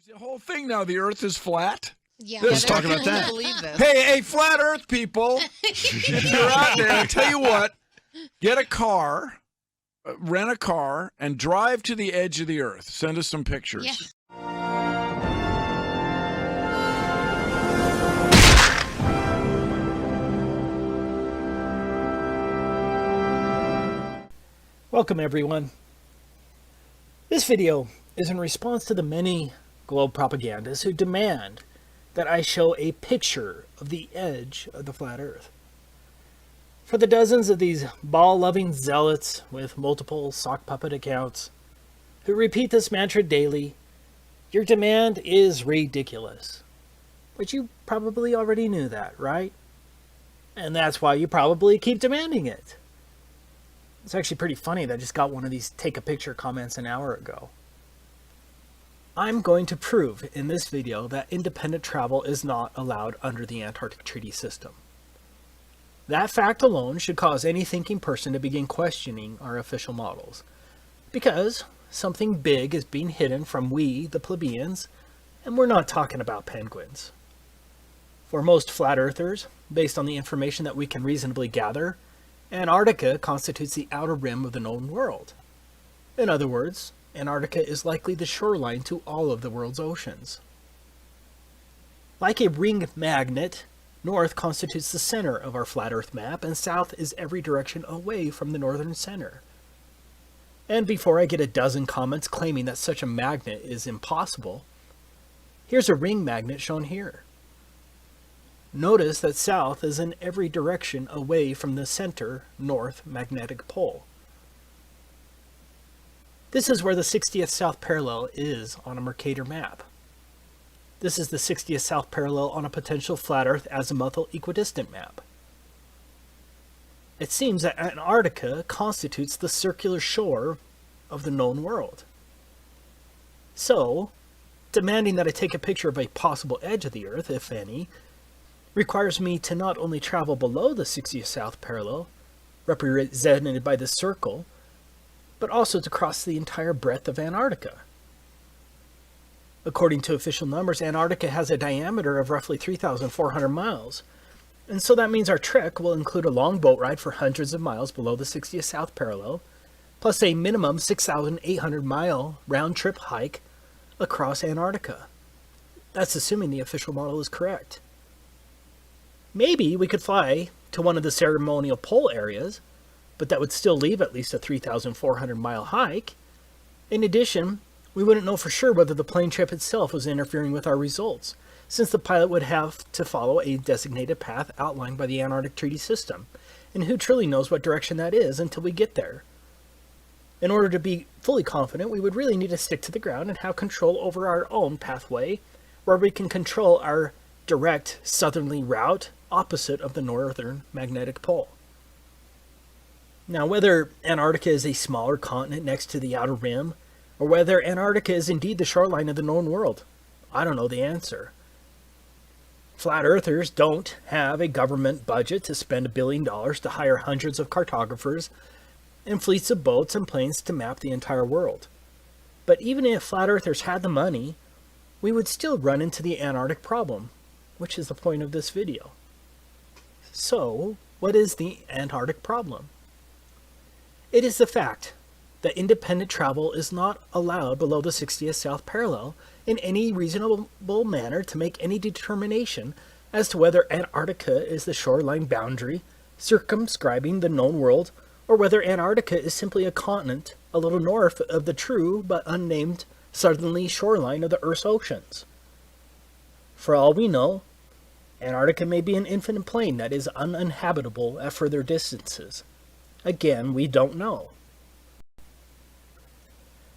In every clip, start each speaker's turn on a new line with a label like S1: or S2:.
S1: The whole thing now, the earth is flat.
S2: Yeah,
S1: Let's talk
S2: they're-
S1: about that.
S3: Believe this.
S1: Hey, flat earth people, if you're out there, I tell you what, get a car, rent a car, and drive to the edge of the earth. Send us some pictures.
S2: Yeah.
S4: Welcome everyone. This video is in response to the many globe propagandists who demand that I show a picture of the edge of the flat earth. For the dozens of these ball-loving zealots with multiple sock puppet accounts who repeat this mantra daily, your demand is ridiculous. But you probably already knew that, right? And that's why you probably keep demanding it. It's actually pretty funny that I just got one of these take a picture comments an hour ago. I'm going to prove in this video that independent travel is not allowed under the Antarctic Treaty System. That fact alone should cause any thinking person to begin questioning our official models. Because something big is being hidden from we, the plebeians, and we're not talking about penguins. For most flat earthers, based on the information that we can reasonably gather, Antarctica constitutes the outer rim of the known world. In other words, Antarctica is likely the shoreline to all of the world's oceans. Like a ring magnet, north constitutes the center of our flat earth map, and south is every direction away from the northern center. And before I get a dozen comments claiming that such a magnet is impossible, here's a ring magnet shown here. Notice that south is in every direction away from the center north magnetic pole. This is where the 60th south parallel is on a Mercator map. This is the 60th south parallel on a potential flat earth azimuthal equidistant map. It seems that Antarctica constitutes the circular shore of the known world. So, demanding that I take a picture of a possible edge of the earth, if any, requires me to not only travel below the 60th south parallel, represented by the circle, but also to cross the entire breadth of Antarctica. According to official numbers, Antarctica has a diameter of roughly 3,400 miles, and so that means our trek will include a long boat ride for hundreds of miles below the 60th south parallel, plus a minimum 6,800 mile round-trip hike across Antarctica. That's assuming the official model is correct. Maybe we could fly to one of the ceremonial pole areas, but that would still leave at least a 3,400 mile hike. In addition, we wouldn't know for sure whether the plane trip itself was interfering with our results, since the pilot would have to follow a designated path outlined by the Antarctic Treaty System, and who truly knows what direction that is until we get there. In order to be fully confident, we would really need to stick to the ground and have control over our own pathway, where we can control our direct southerly route opposite of the northern magnetic pole. Now, whether Antarctica is a smaller continent next to the outer rim, or whether Antarctica is indeed the shoreline of the known world, I don't know the answer. Flat earthers don't have a government budget to spend $1 billion to hire hundreds of cartographers and fleets of boats and planes to map the entire world. But even if flat earthers had the money, we would still run into the Antarctic problem, which is the point of this video. So, what is the Antarctic problem? It is the fact that independent travel is not allowed below the 60th south parallel in any reasonable manner to make any determination as to whether Antarctica is the shoreline boundary circumscribing the known world, or whether Antarctica is simply a continent a little north of the true but unnamed southerly shoreline of the Earth's oceans. For all we know, Antarctica may be an infinite plain that is uninhabitable at further distances. Again, we don't know.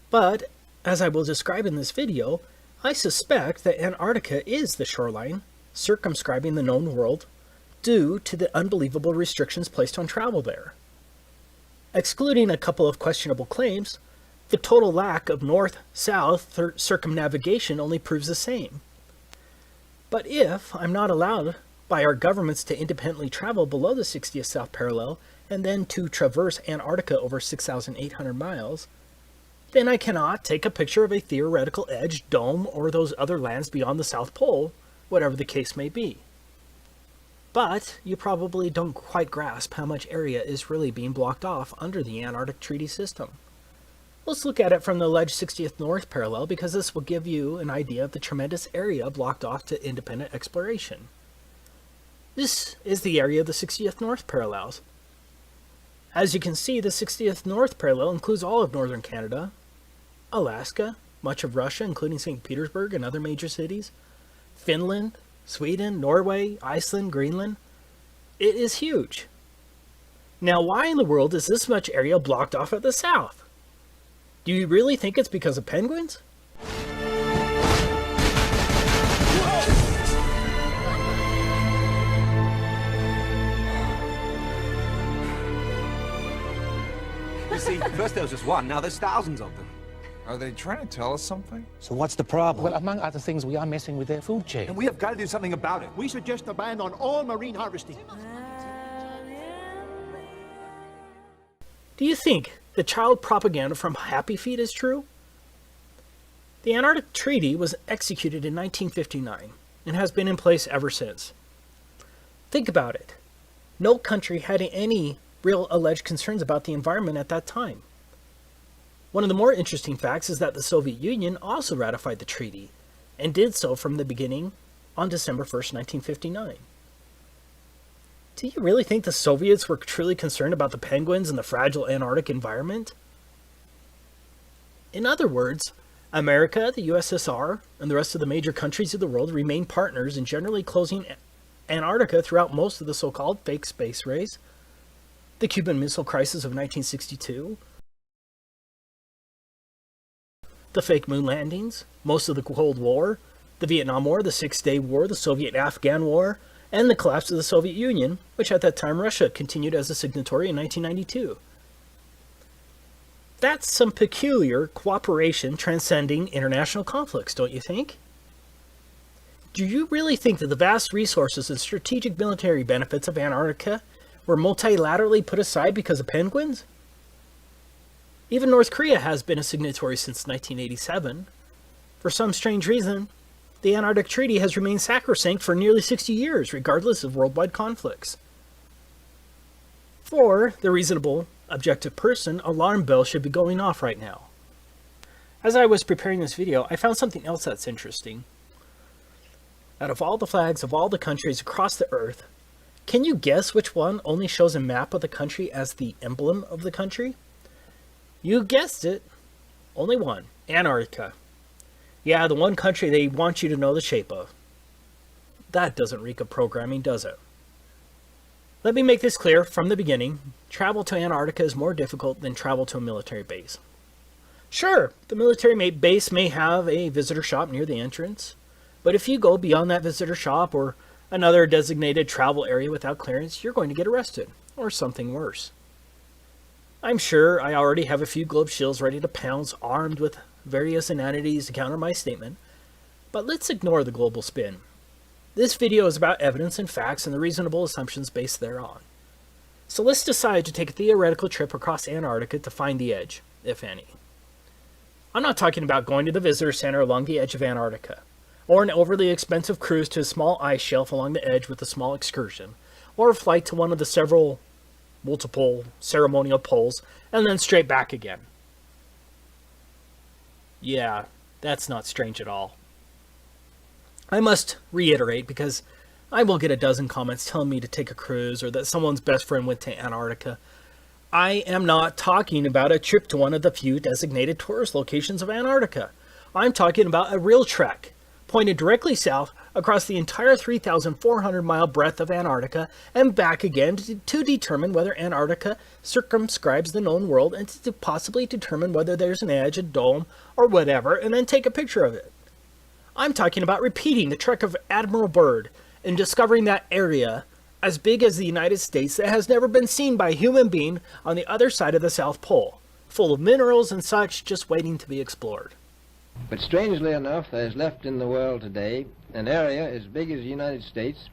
S4: But, as I will describe in this video, I suspect that Antarctica is the shoreline circumscribing the known world due to the unbelievable restrictions placed on travel there. Excluding a couple of questionable claims, the total lack of north-south circumnavigation only proves the same. But if I'm not allowed by our governments to independently travel below the 60th south parallel and then to traverse Antarctica over 6,800 miles, then I cannot take a picture of a theoretical edge, dome, or those other lands beyond the South Pole, whatever the case may be. But you probably don't quite grasp how much area is really being blocked off under the Antarctic Treaty System. Let's look at it from the alleged 60th North parallel, because this will give you an idea of the tremendous area blocked off to independent exploration. This is the area of the 60th North parallels. As you can see, the 60th North parallel includes all of northern Canada, Alaska, much of Russia, including St. Petersburg and other major cities, Finland, Sweden, Norway, Iceland, Greenland. It is huge. Now, why in the world is this much area blocked off at the south? Do you really think it's because of penguins?
S2: You see, first there was just one, now there's thousands of them.
S3: Are they trying to tell us something?
S5: So what's the problem?
S6: Well, among other things, we are messing with their food chain.
S2: And we have got to do something about it.
S7: We suggest a ban on all marine harvesting.
S4: Do you think the child propaganda from Happy Feet is true? The Antarctic Treaty was executed in 1959 and has been in place ever since. Think about it. No country had any real alleged concerns about the environment at that time. One of the more interesting facts is that the Soviet Union also ratified the treaty, and did so from the beginning on December 1st, 1959. Do you really think the Soviets were truly concerned about the penguins and the fragile Antarctic environment? In other words, America, the USSR, and the rest of the major countries of the world remain partners in generally closing Antarctica throughout most of the so-called fake space race, the Cuban Missile Crisis of 1962, the fake moon landings, most of the Cold War, the Vietnam War, the Six-Day War, the Soviet-Afghan War, and the collapse of the Soviet Union, which at that time Russia continued as a signatory in 1992. That's some peculiar cooperation transcending international conflicts, don't you think? Do you really think that the vast resources and strategic military benefits of Antarctica were multilaterally put aside because of penguins? Even North Korea has been a signatory since 1987. For some strange reason, the Antarctic Treaty has remained sacrosanct for nearly 60 years, regardless of worldwide conflicts. For the reasonable, objective person, alarm bells should be going off right now. As I was preparing this video, I found something else that's interesting. Out of all the flags of all the countries across the Earth, can you guess which one only shows a map of the country as the emblem of the country? You guessed it. Only one. Antarctica. Yeah, the one country they want you to know the shape of. That doesn't reek of programming, does it? Let me make this clear from the beginning. Travel to Antarctica is more difficult than travel to a military base. Sure, the military base may have a visitor shop near the entrance, but if you go beyond that visitor shop or another designated travel area without clearance, you're going to get arrested, or something worse. I'm sure I already have a few globe shills ready to pounce, armed with various inanities to counter my statement, but let's ignore the global spin. This video is about evidence and facts and the reasonable assumptions based thereon. So let's decide to take a theoretical trip across Antarctica to find the edge, if any. I'm not talking about going to the visitor center along the edge of Antarctica, or an overly expensive cruise to a small ice shelf along the edge with a small excursion, or a flight to one of the multiple ceremonial poles, and then straight back again. Yeah, that's not strange at all. I must reiterate, because I will get a dozen comments telling me to take a cruise or that someone's best friend went to Antarctica. I am not talking about a trip to one of the few designated tourist locations of Antarctica. I'm talking about a real trek, pointed directly south across the entire 3,400-mile breadth of Antarctica and back again to determine whether Antarctica circumscribes the known world and to possibly determine whether there's an edge, a dome, or whatever, and then take a picture of it. I'm talking about repeating the trek of Admiral Byrd and discovering that area as big as the United States that has never been seen by a human being on the other side of the South Pole, full of minerals and such just waiting to be explored.
S8: But strangely enough, there's left in the world today an area as big as the United States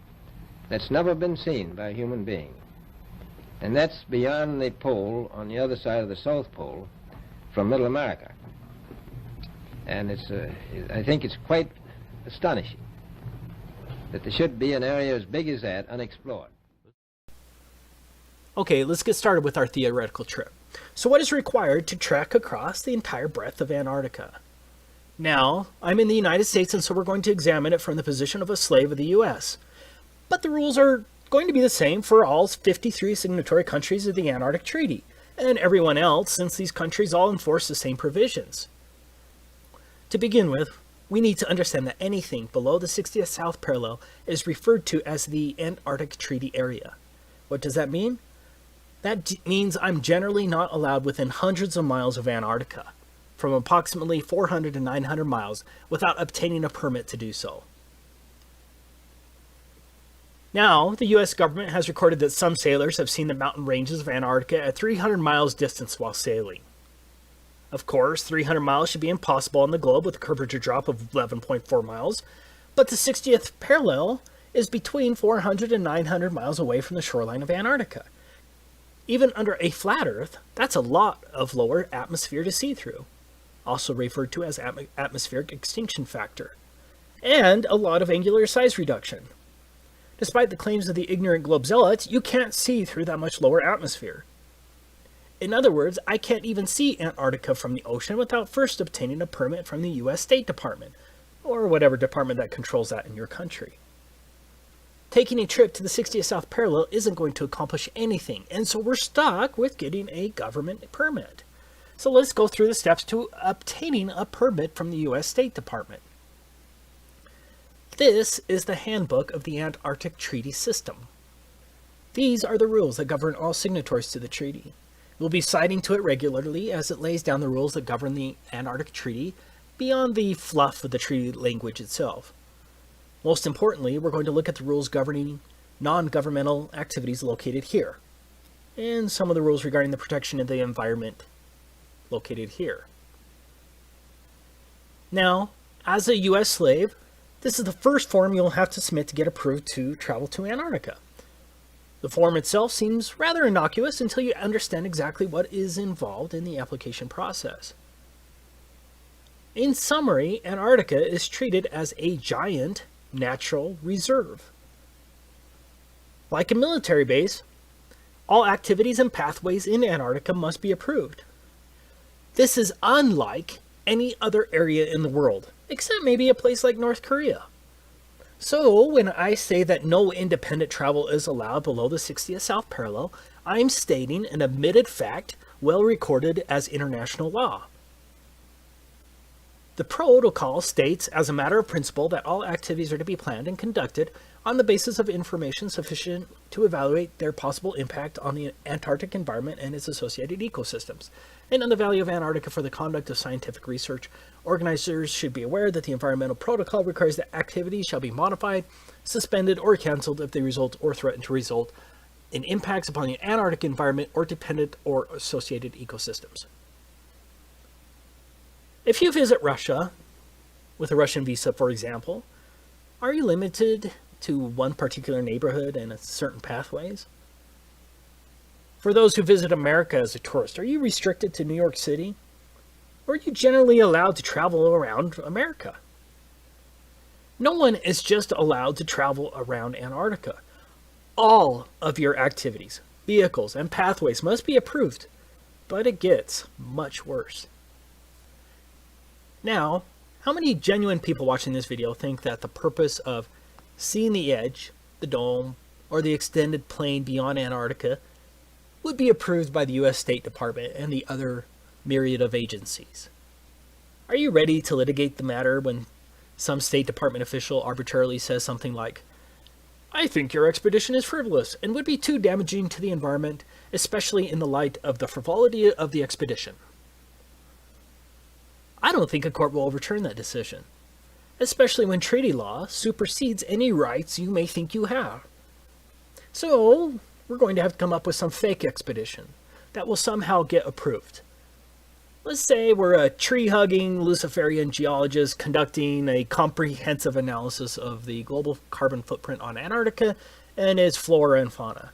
S8: that's never been seen by a human being. And that's beyond the pole on the other side of the South Pole from Middle America. And I think it's quite astonishing that there should be an area as big as that unexplored.
S4: Okay, let's get started with our theoretical trip. So what is required to trek across the entire breadth of Antarctica? Now, I'm in the United States, and so we're going to examine it from the position of a slave of the U.S. But the rules are going to be the same for all 53 signatory countries of the Antarctic Treaty, and everyone else, since these countries all enforce the same provisions. To begin with, we need to understand that anything below the 60th south parallel is referred to as the Antarctic Treaty Area. What does that mean? That means I'm generally not allowed within hundreds of miles of Antarctica, from approximately 400 to 900 miles, without obtaining a permit to do so. Now, the U.S. government has recorded that some sailors have seen the mountain ranges of Antarctica at 300 miles distance while sailing. Of course, 300 miles should be impossible on the globe with a curvature drop of 11.4 miles, but the 60th parallel is between 400 and 900 miles away from the shoreline of Antarctica. Even under a flat Earth, that's a lot of lower atmosphere to see through, also referred to as atmospheric extinction factor, and a lot of angular size reduction. Despite the claims of the ignorant globe zealots, you can't see through that much lower atmosphere. In other words, I can't even see Antarctica from the ocean without first obtaining a permit from the U.S. State Department, or whatever department that controls that in your country. Taking a trip to the 60th south parallel isn't going to accomplish anything, and so we're stuck with getting a government permit. So let's go through the steps to obtaining a permit from the U.S. State Department. This is the handbook of the Antarctic Treaty System. These are the rules that govern all signatories to the treaty. We'll be citing to it regularly as it lays down the rules that govern the Antarctic Treaty beyond the fluff of the treaty language itself. Most importantly, we're going to look at the rules governing non-governmental activities located here, and some of the rules regarding the protection of the environment located here. Now, as a U.S. slave, this is the first form you'll have to submit to get approved to travel to Antarctica. The form itself seems rather innocuous until you understand exactly what is involved in the application process. In summary, Antarctica is treated as a giant natural reserve. Like a military base, all activities and pathways in Antarctica must be approved. This is unlike any other area in the world, except maybe a place like North Korea. So when I say that no independent travel is allowed below the 60th south parallel, I'm stating an admitted fact well recorded as international law. The protocol states as a matter of principle that all activities are to be planned and conducted on the basis of information sufficient to evaluate their possible impact on the Antarctic environment and its associated ecosystems, and on the value of Antarctica for the conduct of scientific research. Organizers should be aware that the environmental protocol requires that activities shall be modified, suspended, or canceled if they result or threaten to result in impacts upon the Antarctic environment or dependent or associated ecosystems. If you visit Russia, with a Russian visa, for example, are you limited to one particular neighborhood and certain pathways? For those who visit America as a tourist, are you restricted to New York City? Or are you generally allowed to travel around America? No one is just allowed to travel around Antarctica. All of your activities, vehicles, and pathways must be approved, but it gets much worse. Now, how many genuine people watching this video think that the purpose of seeing the edge, the dome, or the extended plain beyond Antarctica would be approved by the U.S. State Department and the other myriad of agencies? Are you ready to litigate the matter when some State Department official arbitrarily says something like, "I think your expedition is frivolous and would be too damaging to the environment, especially in the light of the frivolity of the expedition"? I don't think a court will overturn that decision, especially when treaty law supersedes any rights you may think you have. So, we're going to have to come up with some fake expedition that will somehow get approved. Let's say we're a tree-hugging Luciferian geologist conducting a comprehensive analysis of the global carbon footprint on Antarctica and its flora and fauna.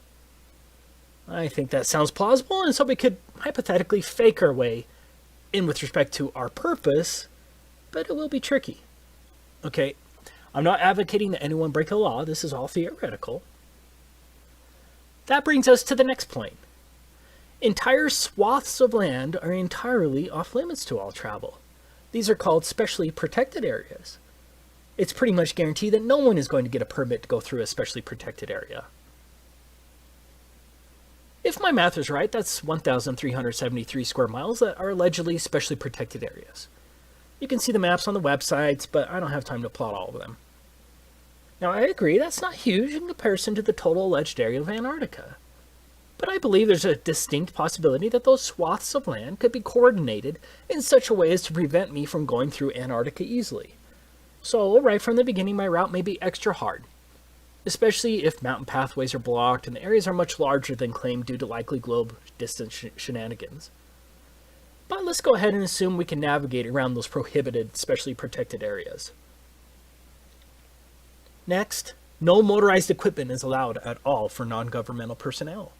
S4: I think that sounds plausible, and so we could hypothetically fake our way in with respect to our purpose but it will be tricky. Okay, I'm not advocating that anyone break the law. This is all theoretical. That brings us to the next point. Entire swaths of land are entirely off limits to all travel. These are called specially protected areas. It's pretty much guaranteed that no one is going to get a permit to go through a specially protected area. If my math is right, that's 1,373 square miles that are allegedly specially protected areas. You can see the maps on the websites, but I don't have time to plot all of them. Now, I agree that's not huge in comparison to the total alleged area of Antarctica. But I believe there's a distinct possibility that those swaths of land could be coordinated in such a way as to prevent me from going through Antarctica easily. So, right from the beginning, my route may be extra hard, especially if mountain pathways are blocked and the areas are much larger than claimed due to likely globe distance shenanigans. But let's go ahead and assume we can navigate around those prohibited, specially protected areas. Next, no motorized equipment is allowed at all for non-governmental personnel.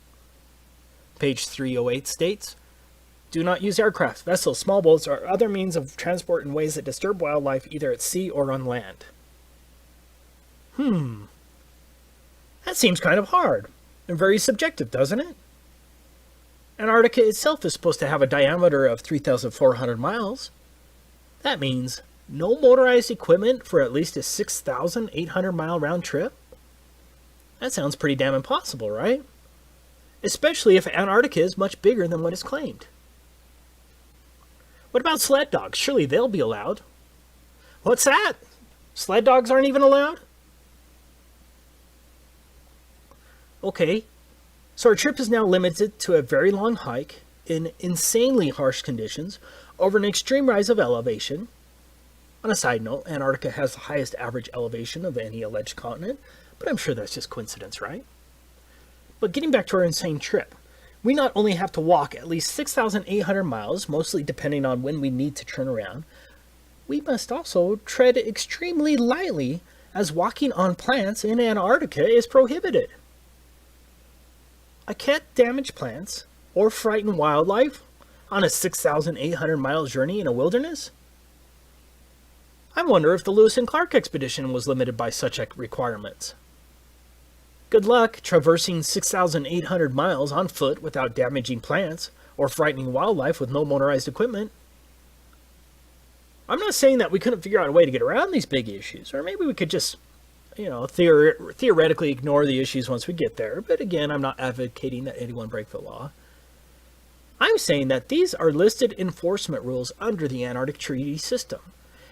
S4: Page 308 states, do not use aircraft, vessels, small boats, or other means of transport in ways that disturb wildlife either at sea or on land. That seems kind of hard and very subjective, doesn't it? Antarctica itself is supposed to have a diameter of 3,400 miles. That means no motorized equipment for at least a 6,800 mile round trip? That sounds pretty damn impossible, right? Especially if Antarctica is much bigger than what is claimed. What about sled dogs? Surely they'll be allowed. What's that? Sled dogs aren't even allowed? Okay, so our trip is now limited to a very long hike in insanely harsh conditions over an extreme rise of elevation. On a side note, Antarctica has the highest average elevation of any alleged continent, but I'm sure that's just coincidence, right? But getting back to our insane trip, we not only have to walk at least 6,800 miles, mostly depending on when we need to turn around, we must also tread extremely lightly as walking on plants in Antarctica is prohibited. I can't damage plants or frighten wildlife on a 6,800 mile journey in a wilderness? I wonder if the Lewis and Clark expedition was limited by such requirements. Good luck traversing 6,800 miles on foot without damaging plants or frightening wildlife with no motorized equipment. I'm not saying that we couldn't figure out a way to get around these big issues, or maybe we could just, theoretically ignore the issues once we get there. But again, I'm not advocating that anyone break the law. I'm saying that these are listed enforcement rules under the Antarctic Treaty System.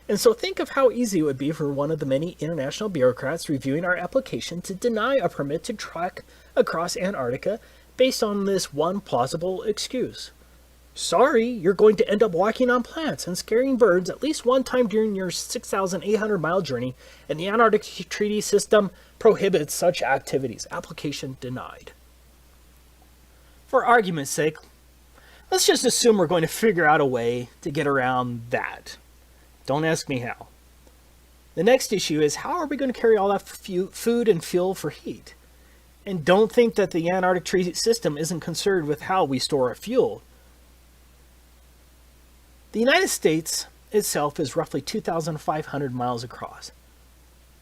S4: And so think of how easy it would be for one of the many international bureaucrats reviewing our application to deny a permit to trek across Antarctica based on this one plausible excuse. Sorry, you're going to end up walking on plants and scaring birds at least one time during your 6,800 mile journey, and the Antarctic Treaty System prohibits such activities. Application denied. For argument's sake, let's just assume we're going to figure out a way to get around that. Don't ask me how. The next issue is, how are we going to carry all that food and fuel for heat? And don't think that the Antarctic Treaty System isn't concerned with how we store our fuel. The United States itself is roughly 2,500 miles across.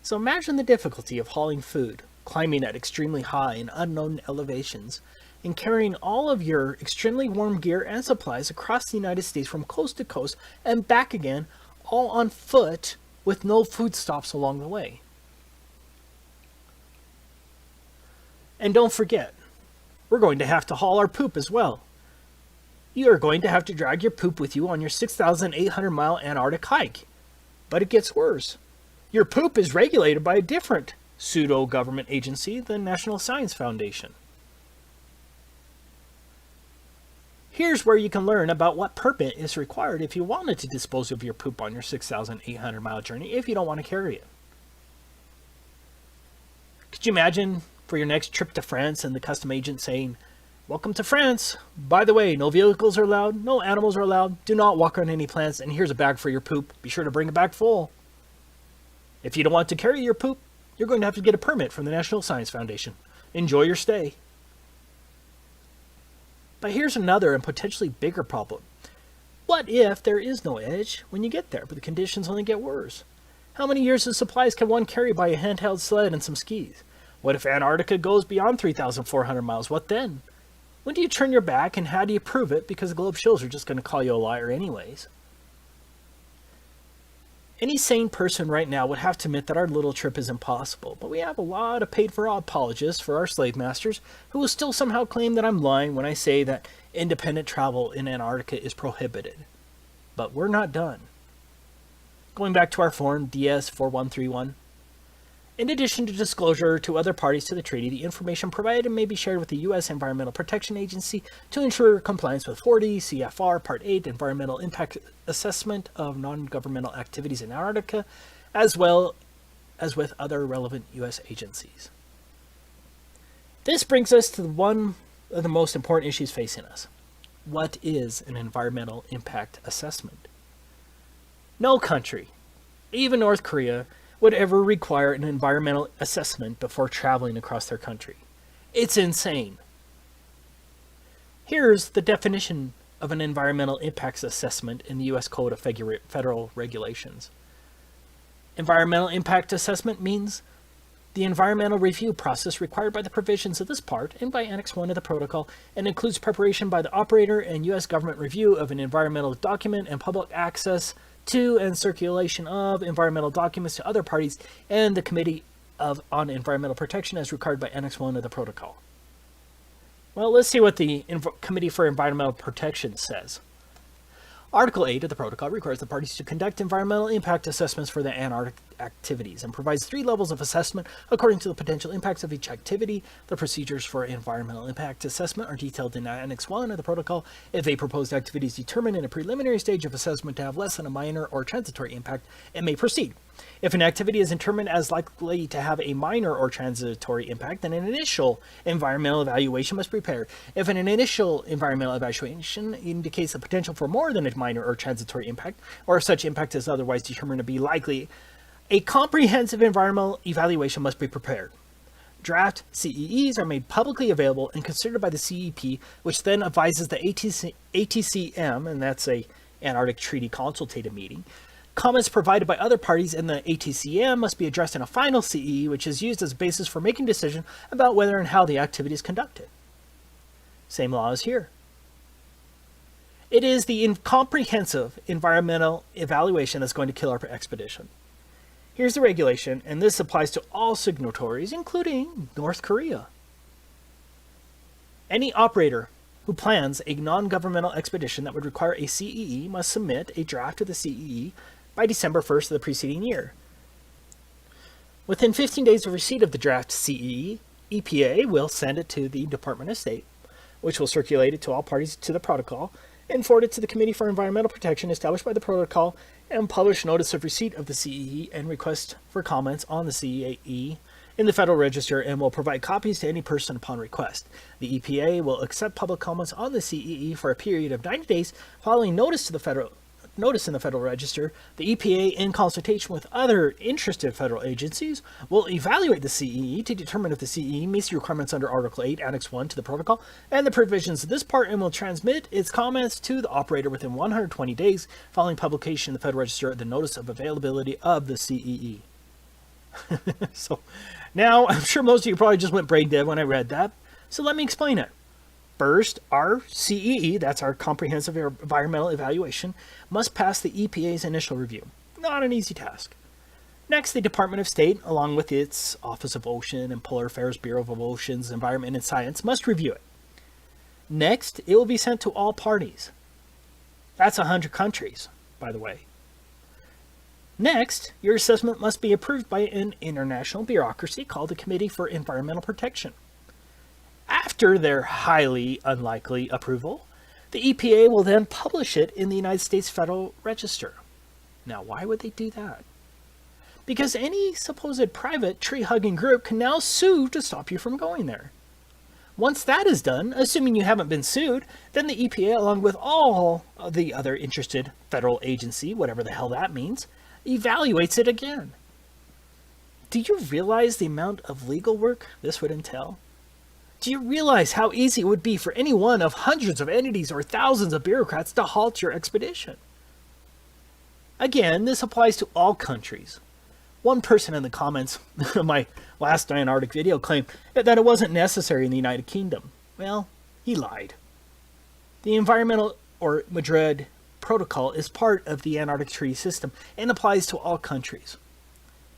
S4: So imagine the difficulty of hauling food, climbing at extremely high and unknown elevations, and carrying all of your extremely warm gear and supplies across the United States from coast to coast and back again, all on foot with no food stops along the way. And don't forget, we're going to have to haul our poop as well. You are going to have to drag your poop with you on your 6,800 mile Antarctic hike. But it gets worse. Your poop is regulated by a different pseudo-government agency, the National Science Foundation. Here's where you can learn about what permit is required if you wanted to dispose of your poop on your 6,800 mile journey if you don't want to carry it. Could you imagine for your next trip to France and the custom agent saying, "Welcome to France. By the way, no vehicles are allowed, no animals are allowed, do not walk on any plants, and here's a bag for your poop. Be sure to bring a bag full." If you don't want to carry your poop, you're going to have to get a permit from the National Science Foundation. Enjoy your stay. But here's another and potentially bigger problem. What if there is no edge when you get there, but the conditions only get worse? How many years of supplies can one carry by a handheld sled and some skis? What if Antarctica goes beyond 3,400 miles? What then? When do you turn your back, and how do you prove it? Because the globe shows are just going to call you a liar anyways. Any sane person right now would have to admit that our little trip is impossible, but we have a lot of paid-for apologists for our slave masters who will still somehow claim that I'm lying when I say that independent travel in Antarctica is prohibited. But we're not done. Going back to our form DS4131, in addition to disclosure to other parties to the treaty, the information provided may be shared with the U.S. Environmental Protection Agency to ensure compliance with 40 CFR Part 8 Environmental Impact Assessment of Non-Governmental Activities in Antarctica, as well as with other relevant U.S. agencies. This brings us to one of the most important issues facing us. What is an environmental impact assessment? No country, even North Korea, would ever require an environmental assessment before traveling across their country. It's insane. Here's the definition of an environmental impacts assessment in the U.S. Code of Federal Regulations. Environmental impact assessment means the environmental review process required by the provisions of this part and by Annex 1 of the Protocol, and includes preparation by the operator and U.S. government review of an environmental document and public access to and circulation of environmental documents to other parties and the Committee on Environmental Protection as required by Annex 1 of the Protocol. Well, let's see what the Committee for Environmental Protection says. Article 8 of the Protocol requires the parties to conduct environmental impact assessments for the Antarctic activities and provides 3 levels of assessment according to the potential impacts of each activity. The procedures for environmental impact assessment are detailed in Annex 1 of the Protocol. If a proposed activity is determined in a preliminary stage of assessment to have less than a minor or transitory impact, it may proceed. If an activity is determined as likely to have a minor or transitory impact, then an initial environmental evaluation must be prepared. If an initial environmental evaluation indicates the potential for more than a minor or transitory impact, or if such impact is otherwise determined to be likely, a comprehensive environmental evaluation must be prepared. Draft CEEs are made publicly available and considered by the CEP, which then advises the ATCM, and that's a Antarctic Treaty Consultative Meeting. Comments provided by other parties in the ATCM must be addressed in a final CEE, which is used as a basis for making a decision about whether and how the activity is conducted. Same law as here. It is the comprehensive environmental evaluation that's going to kill our expedition. Here's the regulation, and this applies to all signatories, including North Korea. Any operator who plans a non-governmental expedition that would require a CEE must submit a draft of the CEE by December 1st of the preceding year. Within 15 days of receipt of the draft CEE, EPA will send it to the Department of State, which will circulate it to all parties to the protocol and forward it to the Committee for Environmental Protection established by the protocol, and publish notice of receipt of the CEE and request for comments on the CEE in the Federal Register, and will provide copies to any person upon request. The EPA will accept public comments on the CEE for a period of 90 days following notice in the Federal Register. The EPA, in consultation with other interested federal agencies, will evaluate the CEE to determine if the CEE meets the requirements under Article 8, Annex 1 to the Protocol and the provisions of this part, and will transmit its comments to the operator within 120 days following publication in the Federal Register of the notice of availability of the CEE. So, now, I'm sure most of you probably just went brain dead when I read that, so let me explain it. First, our CEE, that's our Comprehensive Environmental Evaluation, must pass the EPA's initial review. Not an easy task. Next, the Department of State, along with its Office of Ocean and Polar Affairs Bureau of Oceans, Environment and Science, must review it. Next, it will be sent to all parties. That's 100 countries, by the way. Next, your assessment must be approved by an international bureaucracy called the Committee for Environmental Protection. After their highly unlikely approval, the EPA will then publish it in the United States Federal Register. Now, why would they do that? Because any supposed private tree-hugging group can now sue to stop you from going there. Once that is done, assuming you haven't been sued, then the EPA, along with all of the other interested federal agency, whatever the hell that means, evaluates it again. Do you realize the amount of legal work this would entail? Do you realize how easy it would be for any one of hundreds of entities or thousands of bureaucrats to halt your expedition? Again, this applies to all countries. One person in the comments of my last Antarctic video claimed that it wasn't necessary in the United Kingdom. Well, he lied. The Environmental or Madrid Protocol is part of the Antarctic Treaty System and applies to all countries.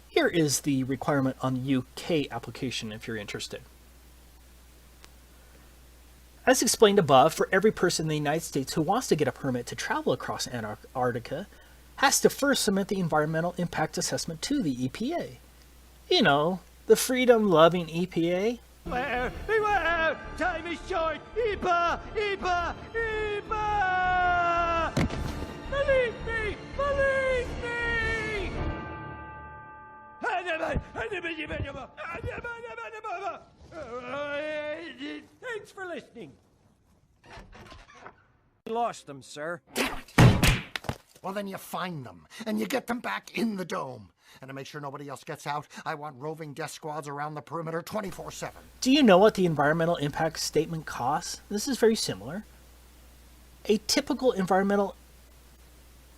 S4: Here is the requirement on the UK application if you're interested. As explained above, for every person in the United States who wants to get a permit to travel across Antarctica, has to first submit the environmental impact assessment to the EPA. You know, the freedom-loving EPA.
S7: Beware! Beware! Time is short! EPA! EPA! EPA! Believe me! Believe me! Thanks for listening.
S2: Lost them, sir.
S5: Well, then you find them, and you get them back in the dome. And to make sure nobody else gets out, I want roving death squads around the perimeter 24/7.
S4: Do you know what the environmental impact statement costs? This is very similar. A typical environmental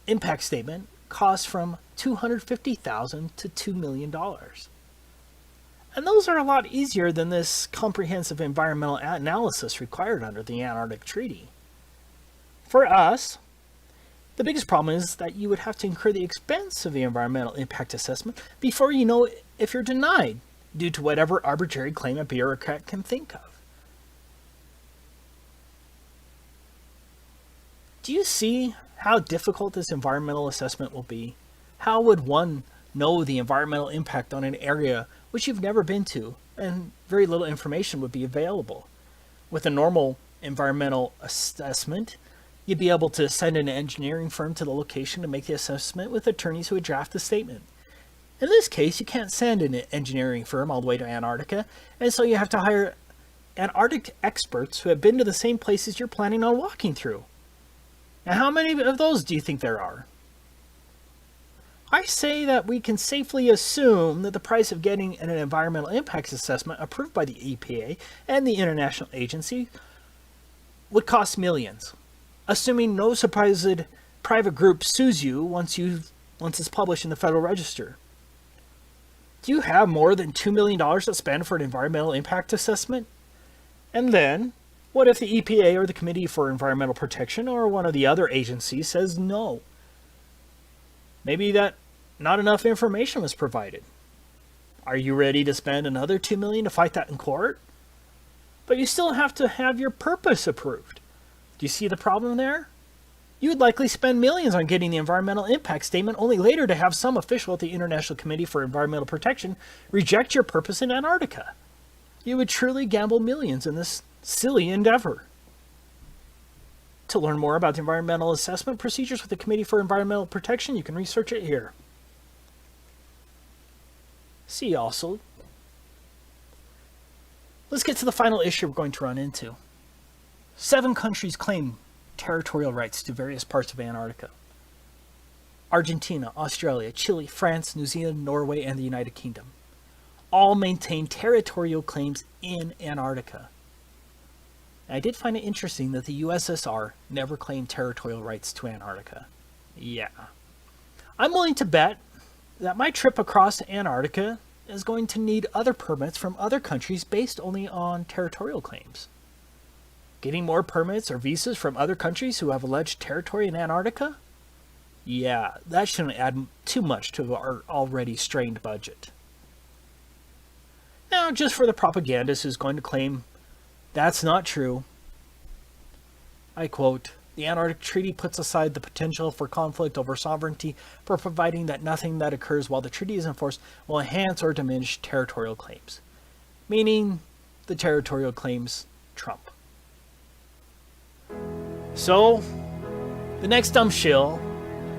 S4: impact statement costs from $250,000 to $2 million. And those are a lot easier than this comprehensive environmental analysis required under the Antarctic Treaty. For us, the biggest problem is that you would have to incur the expense of the environmental impact assessment before you know if you're denied, due to whatever arbitrary claim a bureaucrat can think of. Do you see how difficult this environmental assessment will be? How would one know the environmental impact on an area which you've never been to, and very little information would be available? With a normal environmental assessment, you'd be able to send an engineering firm to the location to make the assessment with attorneys who would draft the statement. In this case, you can't send an engineering firm all the way to Antarctica, and so you have to hire Antarctic experts who have been to the same places you're planning on walking through. Now, how many of those do you think there are? I say that we can safely assume that the price of getting an environmental impacts assessment approved by the EPA and the international agency would cost millions, assuming no supposed private group sues you once it's published in the Federal Register. Do you have more than $2 million to spend for an environmental impact assessment? And then, what if the EPA or the Committee for Environmental Protection or one of the other agencies says no? Maybe that not enough information was provided. Are you ready to spend another $2 million to fight that in court? But you still have to have your purpose approved. Do you see the problem there? You would likely spend millions on getting the environmental impact statement, only later to have some official at the International Committee for Environmental Protection reject your purpose in Antarctica. You would truly gamble millions in this silly endeavor. To learn more about the environmental assessment procedures with the Committee for Environmental Protection, you can research it here. See also, let's get to the final issue we're going to run into. 7 countries claim territorial rights to various parts of Antarctica. Argentina, Australia, Chile, France, New Zealand, Norway, and the United Kingdom all maintain territorial claims in Antarctica. I did find it interesting that the USSR never claimed territorial rights to Antarctica. Yeah. I'm willing to bet that my trip across Antarctica is going to need other permits from other countries based only on territorial claims. Getting more permits or visas from other countries who have alleged territory in Antarctica? Yeah, that shouldn't add too much to our already strained budget. Now, just for the propagandist who's going to claim that's not true, I quote, "The Antarctic Treaty puts aside the potential for conflict over sovereignty for providing that nothing that occurs while the treaty is enforced will enhance or diminish territorial claims." Meaning, the territorial claims trump. So, the next dumb shill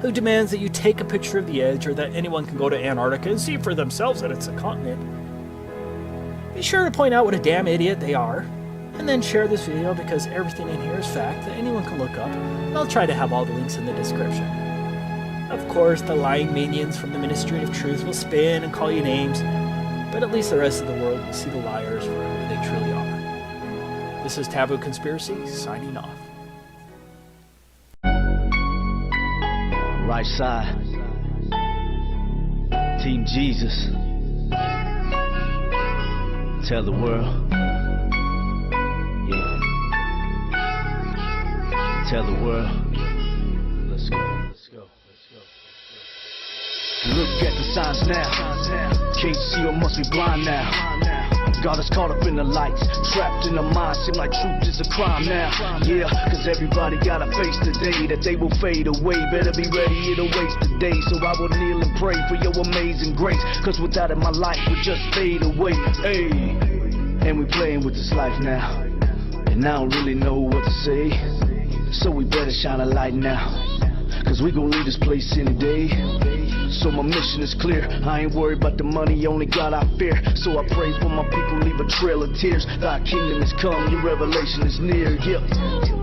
S4: who demands that you take a picture of the edge or that anyone can go to Antarctica and see for themselves that it's a continent, be sure to point out what a damn idiot they are, and then share this video because everything in here is fact that anyone can look up, and I'll try to have all the links in the description. Of course, the lying minions from the Ministry of Truth will spin and call you names, but at least the rest of the world will see the liars for who they truly are. This is Taboo Conspiracy, signing off.
S7: Right side. Team Jesus. Tell the world. Yeah. Tell the world. Let's go, let's go, let's go. Look at the signs now. Can't see or must be blind now. Got us caught up in the lights, trapped in the mind, seem like truth is a crime now. Yeah, cause everybody gotta face the day that they will fade away. Better be ready, it'll waste the day. So I will kneel and pray for your amazing grace, cause without it my life would just fade away. Hey, and we playing with this life now, and I don't really know what to say. So we better shine a light now, cause we gon' leave this place any day. So my mission is clear, I ain't worried about the money, only God I fear. So I pray for my people, leave a trail of tears. Thy kingdom is come, your revelation is near, yeah.